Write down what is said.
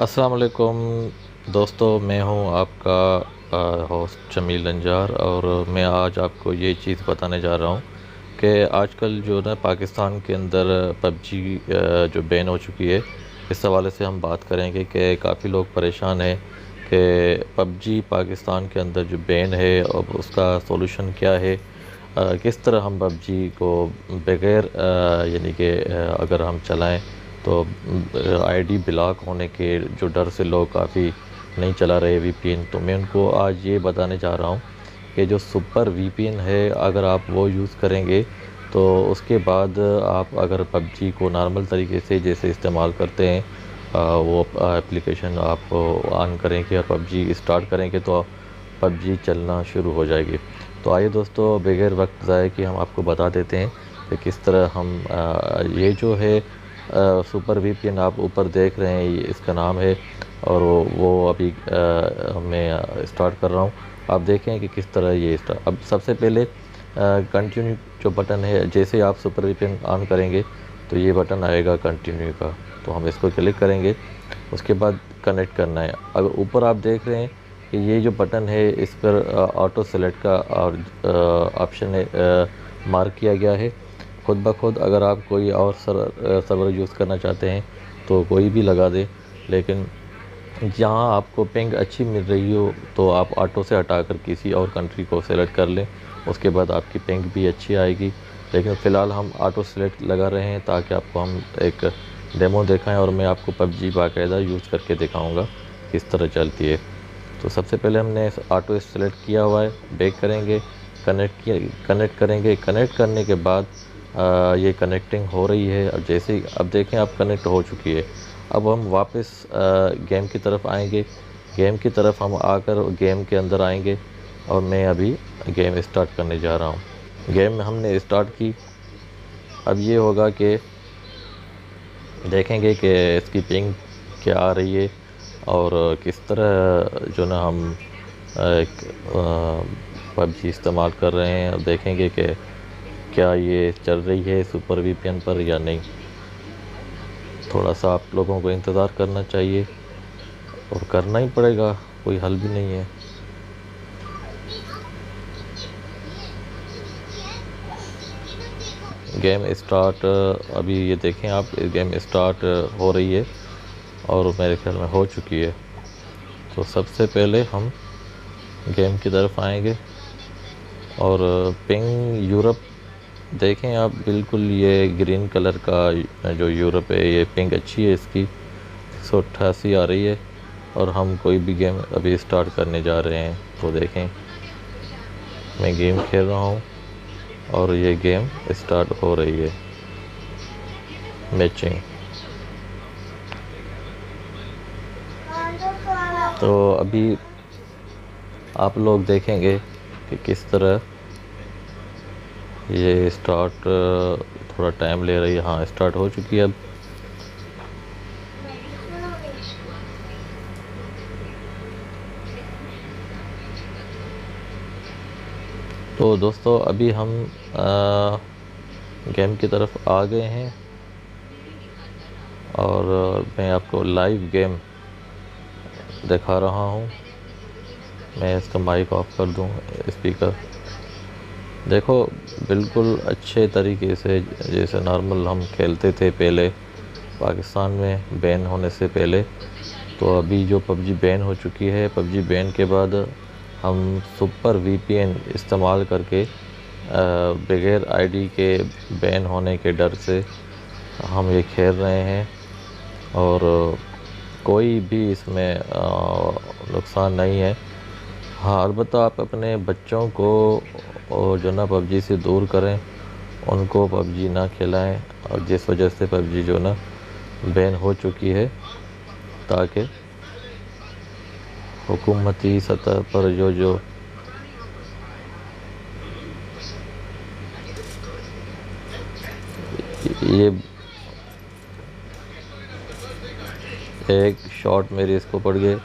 अस्सलाम वालेकुम दोस्तों, मैं हूं आपका होस्ट जमील अंजार। और मैं आज आपको ये चीज़ बताने जा रहा हूं कि आजकल जो ना पाकिस्तान के अंदर पबजी जो बैन हो चुकी है, इस हवाले से हम बात करेंगे कि काफ़ी लोग परेशान हैं कि पबजी पाकिस्तान के अंदर जो बैन है अब उसका सॉल्यूशन क्या है। किस तरह हम पबजी को बग़ैर यानी कि अगर हम चलाएं तो आईडी ब्लॉक होने के जो डर से लोग काफ़ी नहीं चला रहे वीपीएन, तो मैं उनको आज ये बताने जा रहा हूँ कि जो सुपर वीपीएन है अगर आप वो यूज़ करेंगे तो उसके बाद आप अगर पबजी को नॉर्मल तरीके से जैसे इस्तेमाल करते हैं वो एप्लीकेशन आप ऑन करेंगे और पबजी स्टार्ट करेंगे तो पबजी चलना शुरू हो जाएगी। तो आइए दोस्तों, बगैर वक्त ज़ाय कि हम आपको बता देते हैं कि किस तरह हम ये जो है सुपर वीपीएन आप ऊपर देख रहे हैं, ये इसका नाम है। और वो अभी मैं स्टार्ट कर रहा हूँ। आप देखें कि किस तरह ये स्टार्ट। अब सबसे पहले कंटिन्यू जो बटन है, जैसे आप सुपर वीपीएन ऑन करेंगे तो ये बटन आएगा कंटिन्यू का, तो हम इसको क्लिक करेंगे। उसके बाद कनेक्ट करना है। अगर ऊपर आप देख रहे हैं कि ये जो बटन है इस पर ऑटो सेलेक्ट का और ऑप्शन है मार्क किया गया है खुद ब खुद। अगर आप कोई और सर्वर यूज़ करना चाहते हैं तो कोई भी लगा दें, लेकिन जहाँ आपको पिंग अच्छी मिल रही हो तो आप ऑटो से हटाकर किसी और कंट्री को सेलेक्ट कर लें, उसके बाद आपकी पिंग भी अच्छी आएगी। लेकिन फ़िलहाल हम ऑटो सेलेक्ट लगा रहे हैं ताकि आपको हम एक डेमो दिखाएं और मैं आपको पबजी बाकायदा यूज़ करके दिखाऊंगा किस तरह चलती है। तो सबसे पहले हमने ऑटो सेलेक्ट किया हुआ है, बैक करेंगे, कनेक्ट करेंगे। कनेक्ट करने के बाद ये कनेक्टिंग हो रही है। अब जैसे ही अब देखें आप कनेक्ट हो चुकी है। अब हम वापस गेम की तरफ आएंगे। गेम की तरफ हम आकर गेम के अंदर आएंगे और मैं अभी गेम स्टार्ट करने जा रहा हूँ। गेम में हमने स्टार्ट की। अब ये होगा कि देखेंगे कि इसकी पिंग क्या आ रही है और किस तरह जो ना हम एक पबजी इस्तेमाल कर रहे हैं। अब देखेंगे कि क्या ये चल रही है सुपर वीपीएन पर या नहीं। थोड़ा सा आप लोगों को इंतज़ार करना चाहिए और करना ही पड़ेगा, कोई हल भी नहीं है। गेम स्टार्ट अभी ये देखें आप, गेम स्टार्ट हो रही है और मेरे ख्याल में हो चुकी है। तो सबसे पहले हम गेम की तरफ आएंगे और पिंग यूरोप देखें आप, बिल्कुल ये ग्रीन कलर का जो यूरोप है ये पिंग अच्छी है, इसकी 188 आ रही है। और हम कोई भी गेम अभी स्टार्ट करने जा रहे हैं तो देखें मैं गेम खेल रहा हूँ और ये गेम स्टार्ट हो रही है मैचिंग। तो अभी आप लोग देखेंगे कि किस तरह ये स्टार्ट थोड़ा टाइम ले रही है। हाँ, स्टार्ट हो चुकी है अब। तो दोस्तों अभी हम गेम की तरफ आ गए हैं और मैं आपको लाइव गेम दिखा रहा हूँ। मैं इसका माइक ऑफ कर दूँ, स्पीकर देखो बिल्कुल अच्छे तरीके से जैसे नॉर्मल हम खेलते थे पहले पाकिस्तान में बैन होने से पहले। तो अभी जो पबजी बैन हो चुकी है, पबजी बैन के बाद हम सुपर वीपीएन इस्तेमाल करके बगैर आईडी के बैन होने के डर से हम ये खेल रहे हैं और कोई भी इसमें नुकसान नहीं है। हाँ, अलबत्ता आप अपने बच्चों को और जो ना पबजी से दूर करें, उनको पबजी ना खिलाएं। और जिस वजह से पबजी जो ना बैन हो चुकी है, ताकि हुकूमती सतह पर जो ये एक शॉट मेरे इसको पड़ गए।